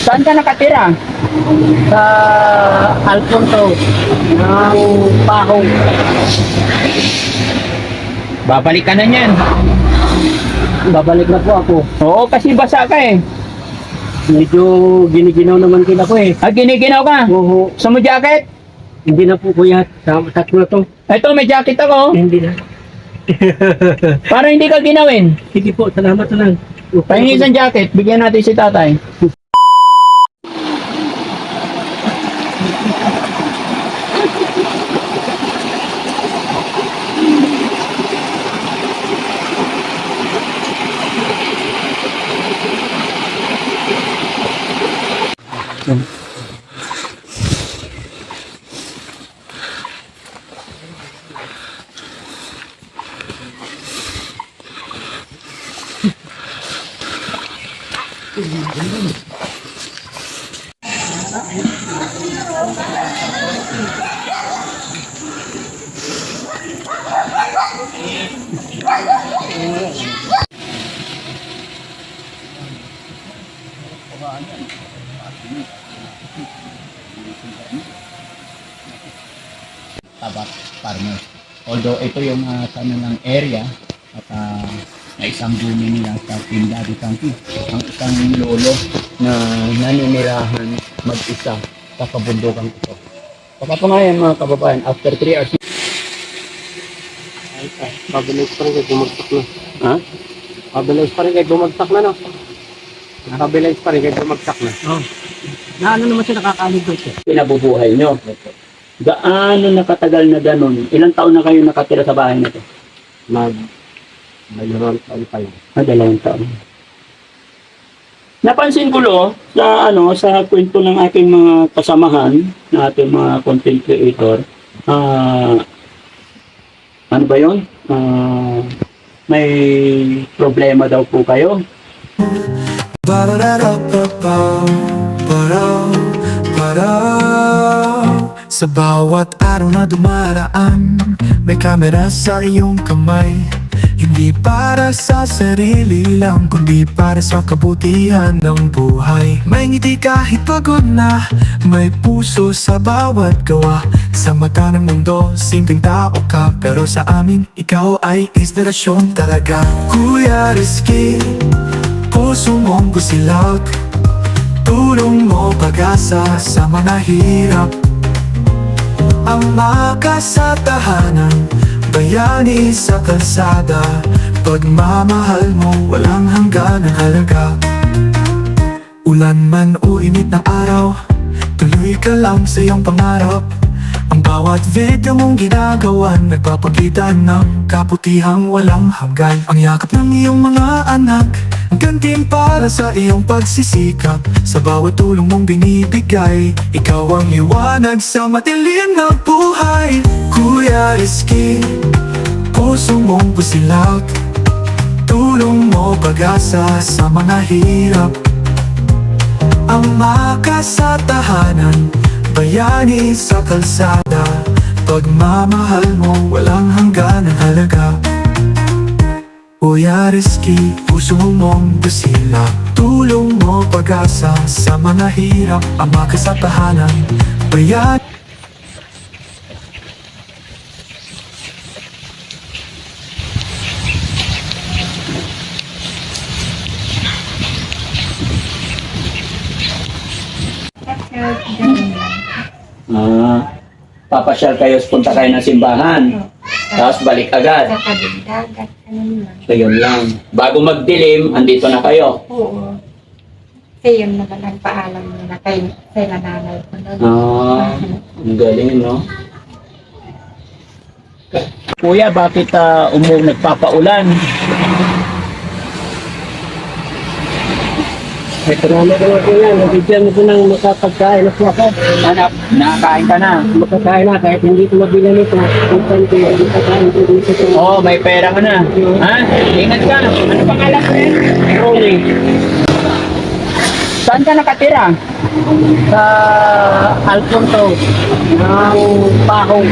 Saan ka nakatira? Sa Alfonso ng Pahong. Babalik ka na niyan. Babalik na po ako. Oo, kasi basa ka eh. Medyo giniginaw naman din ako eh. Ah, giniginaw ka. Oo. Gusto mo jacket? Hindi na po kuya. Tatlo na to. Ito, may jacket ako. Hindi na. Para hindi ka ginawin. Sige po, salamat na lang. Pahingi isang jacket, bigyan natin si tatay. Tabat Farmers. Although ito yung ng area at na isang bumi nila sa Pindari County. Ang isang lolo na naninirahan mag-isa sa kabundukan ito. Kapapanayan mga kababayan, after 3 hours. Pabilis pa rin kayo bumagsak na. Ha? Pabilis pa rin kayo bumagsak na no? Pabilis pa rin kayo bumagsak na. Oo. Na ano naman siya nakakaligod siya. Pinabubuhay nyo. Gaano nakatagal na ganun? Ilang taon na kayo nakatira sa bahay na ito? Mayroon pa lang. 2 taon. Napansin ko sa sa kwento ng aking mga kasamahan, ng ating mga content creator, ano ba 'yon? May problema daw po kayo. Sa bawat araw na dumaraan, may kamera sa iyong kamay. Hindi para sa sarili lang, kundi para sa kabutihan ng buhay. May ngiti kahit pagod na, may puso sa bawat gawa. Sa mata ng mundo, simpleng tao ka, pero sa amin, ikaw ay inspirasyon talaga. Kuya Rizky, puso mong busilak, tulong mo pag-asa sa mga hirap. Ang maka sa tahanan, bayani sa kalsada, pagmamahal mo walang hanggan ang halaga. Ulan man o init ng araw, tuloy ka lang sa iyong pangarap. Ang bawat video mong ginagawa, nagpapakita ng kaputihang walang hanggan. Ang yakap ng iyong mga anak, ang gantimpala sa iyong pagsisikap. Sa bawat tulong mong binibigay, ikaw ang liwanag sa madilim na buhay. Kuya Rizky, puso mong busilak, tulong mo pag-asa sa mga hirap. Ang maka sa tahanan, bayani sa kalsada, pagmamahal mo walang hanggan ang halaga. Kuya Rizky, puso mong busilak, tulong mo pag-asa sa mga hirap. Ang maka sa tahanan, bayani. Papasyal kayo, punta kayo ng simbahan. Tapos balik agad. Sa tabing dagat, ano naman. So yun lang. Bago magdilim, andito na kayo. Oo. Kasi yun naman ang paalam nila kay nanay ko nun. Ang galing, no? Kuya, bakit nagpapaulan? Ay, salamat naman po yan. Nabigyan mo po ng makapagkain na po ako. Anak, nakakain ka na. Makakain na kahit hindi ko mabilan ito. Kung saan ko yung makakain ko dito sa Oo, may pera ka na. Ha? Ingat ka. Ano pangalan mo yan? Ronnie. Saan ka nakatira? Sa Alfonso ng Pahong.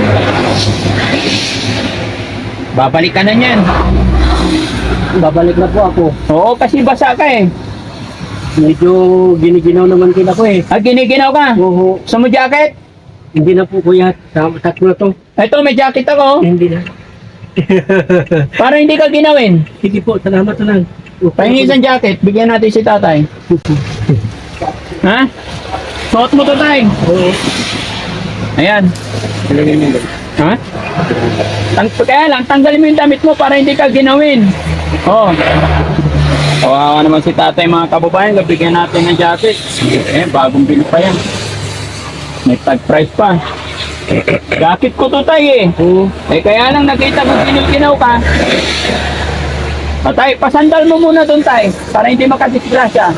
Babalik ka na niyan. Babalik na po ako. Oo, kasi basa ka eh. Medyo giniginaw naman din ako eh. Ah, giniginaw ka? Oo. Gusto mo jacket? Hindi na po kuya. Tatlo na to. Ito, may jacket ako. Hindi na. Para hindi ka ginawin. Sige po, salamat na lang. Pahingi isang jacket, bigyan natin si tatay. Ha? Suot mo to, tay. Oo. Ayan. Ha? Kaya lang, tanggalin mo yung damit mo para hindi ka ginawin. Oh. Kawawa naman si tatay mga kababayan, bigyan natin ng jacket. Eh, bagong bili pa yan. May tag price pa. Jacket ko to, tay eh. Oo. Eh, kaya lang nakita ko ginil-ginaw ka. Tay, pasandal mo muna doon, tay, para hindi makadisgrasya.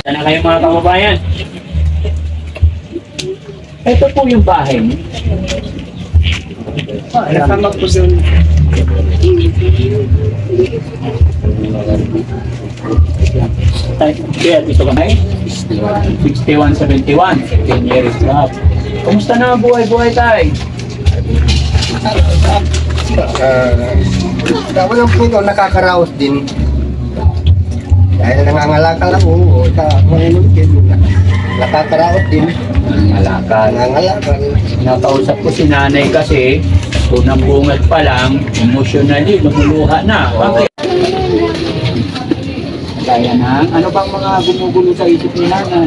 Sana kayo mga kababayan. Ito po yung bahay niyo. Kasama po doon. Kaya dito ka na 6171, 10 years club. Kumusta na ang buhay-buhay tayo? Walang po ito, nakakaraos din. Dahil nangangalakal ako, sa mga din, nakakaraos din. Malakal. Nangangalakal. Nakausap ko si nanay kasi, unang bungad pa lang, emotionally, lumuluha na. Bakit? Kaya na, ano bang mga gumugulo sa isip ni nanay?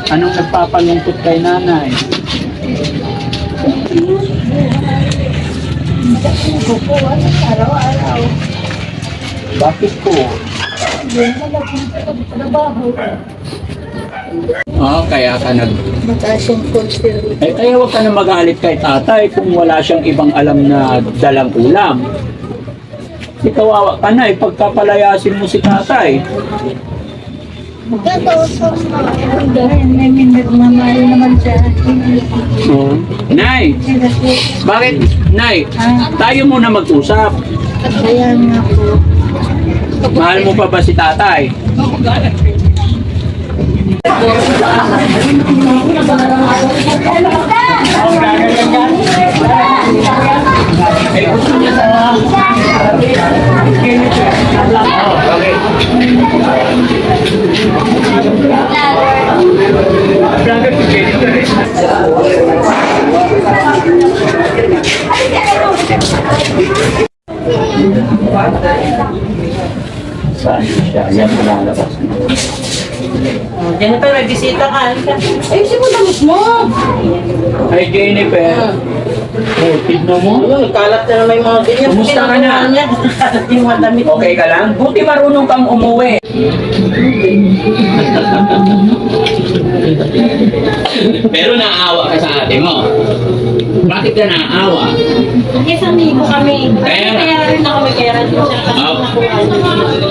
Anong nagpapalungkot kay nanay? Araw-araw. Bakit po? Kaya ka Mataas yung pulse. kaya huwag ka na magalit kay tatay kung wala siyang ibang alam na dalang ulam. Kasi kawawa ka na, pagkapalayasin mo si tatay. Dahil may minagmamahal naman siya. Nay, bakit? Nay, tayo muna mag-usap. Kaya nga po. Mahal mo pa ba si tatay? Ay, gusto niya sa saan siya? Yan lalabas. Jennifer, may bisita ka. Ayusin mo damit mo. Hi Jennifer. Oh, tignan mo. Ayun, kalat na naman yung mga ganyan. Kumusta ka na? Kalat yung mga damit. Okay ka lang? Buti marunong kang umuwi. Pero naawa ka sa ate mo. Bakit ka naawa? Isang libo kami. Kaya- Kaya rin ako may kaya rin siya. Oh.